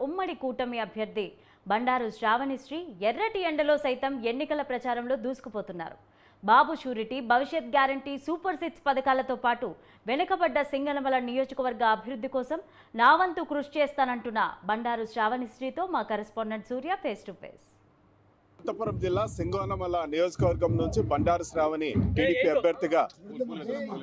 ఉమ్మడి కూటమి అభ్యర్థి బండారు శ్రావణిశ్రీ ఎర్రటి ఎండలో సైతం ఎన్నికల ప్రచారంలో దూసుకుపోతున్నారు. బాబు షూరిటీ, భవిష్యత్ గ్యారంటీ, సూపర్ 6 పథకాలతో పాటు వెనుకబడ్డ సింగనమల నియోజకవర్గ అభివృద్ధి కోసం నా వంతు కృషి చేస్తానంటున్న బండారు శ్రావణిశ్రీతో మా correspondent Surya face to face. Anantapur జిల్లా సింగనమల నియోజకవర్గం నుంచి బండారు శ్రావణి టీడీపీ అభ్యర్థిగా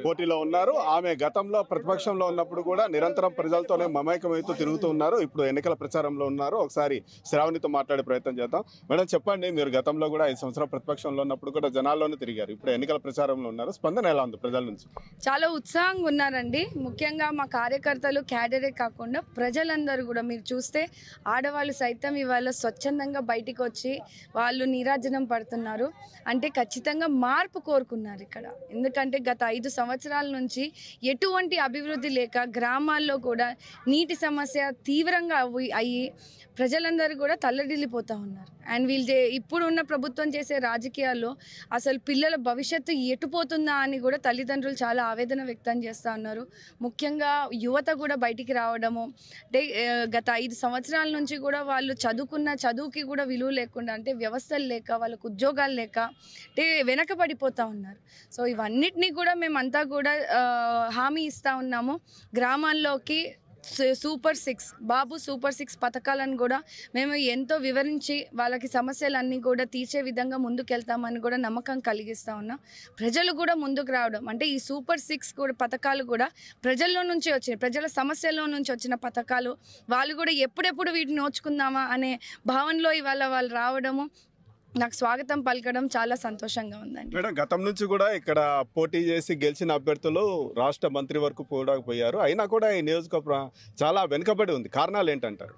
పోటీలో ఉన్నారు. ఆమె గతంలో ప్రతిపక్షంలో ఉన్నప్పుడు కూడా నిరంతరం ప్రజలతోనే మమైకమైతూ తిరుగుతూ ఉన్నారు. ఇప్పుడు ఎన్నికల ప్రచారంలో ఉన్నారు. ఒకసారి శ్రావణితో మాట్లాడే ప్రయత్నం చేద్దాం. మేడం, చెప్పండి, మీరు గతంలో కూడా 5 సంవత్సరాల ప్రతిపక్షంలో ఉన్నప్పుడు కూడా జనాల్లోనే తిరిగారు. ఇప్పుడు ఎన్నికల ప్రచారంలో ఉన్నారు. స్పందన ఎలా ఉంది ప్రజల నుంచి? చాలా ఉత్సాహంగా ఉన్నారండి. ముఖ్యంగా మా కార్యకర్తలు, క్యాడరే కాకుండా ప్రజలందరూ కూడా మీరు చూస్తే ఆడవాళ్ళు సైతం ఇవాళ స్వచ్ఛందంగా బయటికి వచ్చి వాళ్ళు నీరాజనం పడుతున్నారు. అంటే ఖచ్చితంగా మార్పు కోరుకున్నారు ఇక్కడ. ఎందుకంటే గత 5 సంవత్సరాల నుంచి ఎటువంటి అభివృద్ధి లేక గ్రామాల్లో కూడా నీటి సమస్య తీవ్రంగా అయ్యి ప్రజలందరూ కూడా తల్లడిల్లిపోతూ ఉన్నారు. అండ్ వీళ్ళు ఇప్పుడు ఉన్న ప్రభుత్వం చేసే రాజకీయాల్లో అసలు పిల్లల భవిష్యత్తు ఎటుపోతుందా అని కూడా తల్లిదండ్రులు చాలా ఆవేదన వ్యక్తం చేస్తూ ఉన్నారు. ముఖ్యంగా యువత కూడా బయటికి రావడము, అంటే గత 5 సంవత్సరాల నుంచి కూడా వాళ్ళు చదువుకున్న చదువుకి కూడా విలువ లేకుండా, అంటే వ్యవస్థలు లేక, వాళ్ళకు ఉద్యోగాలు లేక అంటే వెనకబడిపోతూ ఉన్నారు. సో ఇవన్నిటినీ కూడా మేమంతా కూడా హామీ ఇస్తూ ఉన్నాము. గ్రామాల్లోకి సూపర్ 6 బాబు సూపర్ 6 పథకాలను కూడా మేము ఎంతో వివరించి వాళ్ళకి సమస్యలన్నీ కూడా తీర్చే విధంగా ముందుకెళ్తామని కూడా నమ్మకం కలిగిస్తూ ఉన్నాం. ప్రజలు కూడా ముందుకు రావడం, అంటే ఈ సూపర్ 6 కూడా పథకాలు కూడా ప్రజల్లో నుంచి వచ్చినాయి, ప్రజల సమస్యల్లో నుంచి వచ్చిన పథకాలు. వాళ్ళు కూడా ఎప్పుడెప్పుడు వీటిని నోచుకుందామా అనే భావనలో ఇవాళ వాళ్ళు రావడము నాకు స్వాగతం పలకడం చాలా సంతోషంగా ఉందండి. మేడం, గతం నుంచి కూడా ఇక్కడ పోటీ చేసి గెలిచిన అభ్యర్థులు రాష్ట్ర మంత్రి వరకు కూడా పోయారు. అయినా కూడా ఈ నియోజకవర్గం చాలా వెనుకబడి ఉంది. కారణాలు ఏంటంటారు?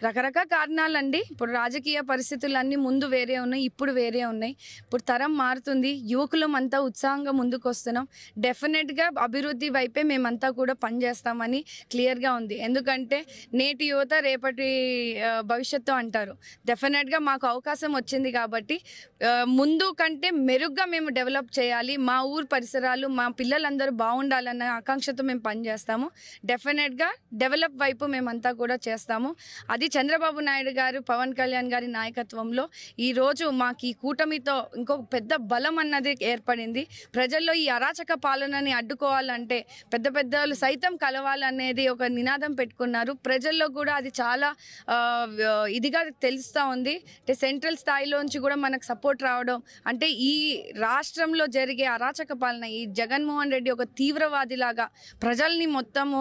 రకరకాల కారణాలండి. ఇప్పుడు రాజకీయ పరిస్థితులు అన్నీ ముందు వేరే ఉన్నాయి, ఇప్పుడు వేరే ఉన్నాయి. ఇప్పుడు తరం మారుతుంది, యువకులం అంతా ఉత్సాహంగా ముందుకు వస్తున్నాం. డెఫినెట్గా అభివృద్ధి వైపే మేమంతా కూడా పనిచేస్తామని క్లియర్గా ఉంది. ఎందుకంటే నేటి యువత రేపటి భవిష్యత్తు అంటారు. డెఫినెట్గా మాకు అవకాశం వచ్చింది కాబట్టి ముందు కంటే మెరుగ్గా మేము డెవలప్ చేయాలి, మా ఊరు పరిసరాలు, మా పిల్లలందరూ బాగుండాలన్న ఆకాంక్షతో మేము పనిచేస్తాము. డెఫినెట్గా డెవలప్ వైపు మేమంతా కూడా చేస్తాము. అది చంద్రబాబు నాయుడు గారు, పవన్ కళ్యాణ్ గారి నాయకత్వంలో ఈరోజు మాకు ఈ కూటమితో ఇంకొక పెద్ద బలం అన్నది ఏర్పడింది. ప్రజల్లో ఈ అరాచక పాలనని అడ్డుకోవాలంటే పెద్ద పెద్దలు సైతం కలవాలనేది ఒక నినాదం పెట్టుకున్నారు. ప్రజల్లో కూడా అది చాలా ఇదిగా తెలుస్తూ ఉంది. అంటే సెంట్రల్ స్థాయిలోంచి కూడా మనకు సపోర్ట్ రావడం, అంటే ఈ రాష్ట్రంలో జరిగే అరాచక పాలన, ఈ జగన్మోహన్ రెడ్డి ఒక తీవ్రవాదిలాగా ప్రజల్ని మొత్తము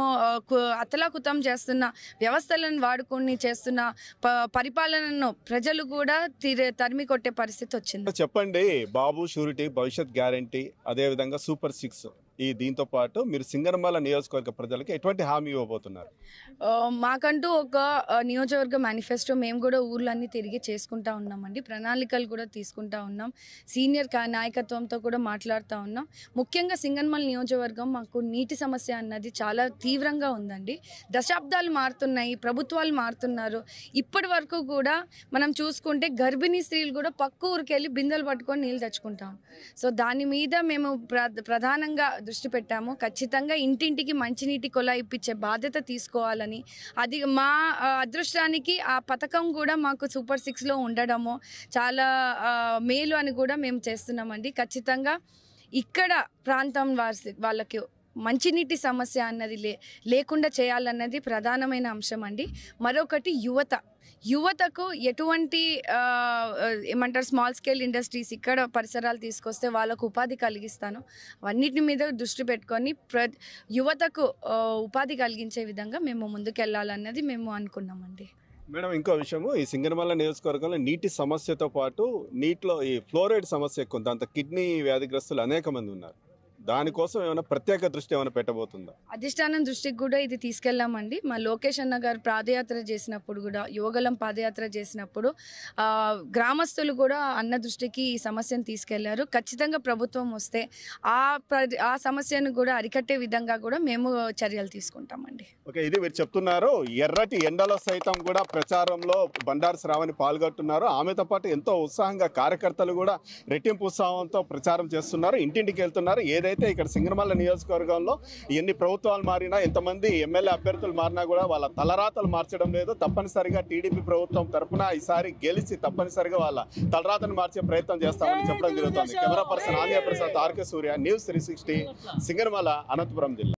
అతలాకుతం చేస్తున్న, వ్యవస్థలను వాడుకొని చేస్తున్న పరిపాలనను ప్రజలు కూడా తరిమి కొట్టే పరిస్థితి వచ్చింది. చెప్పండి, బాబు షూరిటీ, భవిష్యత్ గ్యారంటీ, అదేవిధంగా సూపర్ 6 ఈ దీంతో పాటు మీరు సింగనమల నియోజకవర్గ ప్రజలకి ఎటువంటి హామీ ఇవ్వబోతున్నారు? మాకంటూ ఒక నియోజకవర్గ మేనిఫెస్టో మేము కూడా ఊర్లన్నీ తిరిగి చేసుకుంటా ఉన్నామండి. ప్రణాళికలు కూడా తీసుకుంటా ఉన్నాం. సీనియర్ నాయకత్వంతో కూడా మాట్లాడుతూ ఉన్నాం. ముఖ్యంగా సింగనమల నియోజకవర్గం మాకు నీటి సమస్య అన్నది చాలా తీవ్రంగా ఉందండి. దశాబ్దాలు మారుతున్నాయి, ప్రభుత్వాలు మారుతున్నారు. ఇప్పటి వరకు కూడా మనం చూసుకుంటే గర్భిణీ స్త్రీలు కూడా పక్క ఊరికి వెళ్ళి బిందెలు పట్టుకొని నీళ్ళు తెచ్చుకుంటాం. సో దాని మీద మేము ప్రధానంగా దృష్టి పెట్టాము. ఖచ్చితంగా ఇంటింటికి మంచినీటి కొలాయి ఇప్పించే బాధ్యత తీసుకోవాలని, అది మా అదృష్టానికి ఆ పథకం కూడా మాకు సూపర్ 6లో ఉండడము చాలా మేలు అని కూడా మేము చేస్తున్నామండి. ఖచ్చితంగా ఇక్కడ ప్రాంతం వాళ్ళకి మంచినీటి సమస్య అన్నది లేకుండా చేయాలన్నది ప్రధానమైన అంశం అండి. మరొకటి యువతకు ఎటువంటి ఏమంటారు స్మాల్ స్కేల్ ఇండస్ట్రీస్ ఇక్కడ పరిసరాలు తీసుకొస్తే వాళ్ళకు ఉపాధి కలిగిస్తాను. అవన్నిటి మీద దృష్టి పెట్టుకొని యువతకు ఉపాధి కలిగించే విధంగా మేము ముందుకెళ్ళాలన్నది మేము అనుకున్నామండి. మేడం, ఇంకో విషయము, ఈ సింగనమల నియోజకవర్గంలో నీటి సమస్యతో పాటు నీటిలో ఈ ఫ్లోరైడ్ సమస్య ఎక్కువ, దాంతో కిడ్నీ వ్యాధిగ్రస్తులు అనేక మంది ఉన్నారు. దానికోసం ఏమైనా ప్రత్యేక దృష్టి ఏమైనా పెట్టబోతుందా? అధిష్టానం దృష్టికి కూడా ఇది తీసుకెళ్ళామండి. మా లోకేష్ అన్న గారు పాదయాత్ర చేసినప్పుడు కూడా, యువగలం పాదయాత్ర చేసినప్పుడు గ్రామస్తులు కూడా అన్న దృష్టికి ఈ సమస్యను తీసుకెళ్లారు. ఖచ్చితంగా ప్రభుత్వం వస్తే ఆ సమస్యను కూడా అరికట్టే విధంగా కూడా మేము చర్యలు తీసుకుంటామండి. ఓకే, ఇది మీరు చెప్తున్నారు. ఎర్రటి ఎండలో సైతం కూడా ప్రచారంలో బండారు శ్రావణి పాల్గొంటున్నారు. ఆమెతో పాటు ఎంతో ఉత్సాహంగా కార్యకర్తలు కూడా రెట్టింపు ఉత్సాహంతో ప్రచారం చేస్తున్నారు, ఇంటింటికి వెళ్తున్నారు. ఏదైతే అయితే ఇక్కడ సింగనమల నియోజకవర్గంలో ఎన్ని ప్రభుత్వాలు మారినా ఎంతమంది ఎమ్మెల్యే అభ్యర్థులు మారినా కూడా వాళ్ళ తలరాతలు మార్చడం లేదు. తప్పనిసరిగా టీడీపీ ప్రభుత్వం తరఫున ఈసారి గెలిచి తప్పనిసరిగా వాళ్ళ తలరాతను మార్చే ప్రయత్నం చేస్తామని చెప్పడం జరుగుతుంది. Camera person Aliya Prasad, RK Surya, news 360, Singanamala, Anantapuram జిల్లా.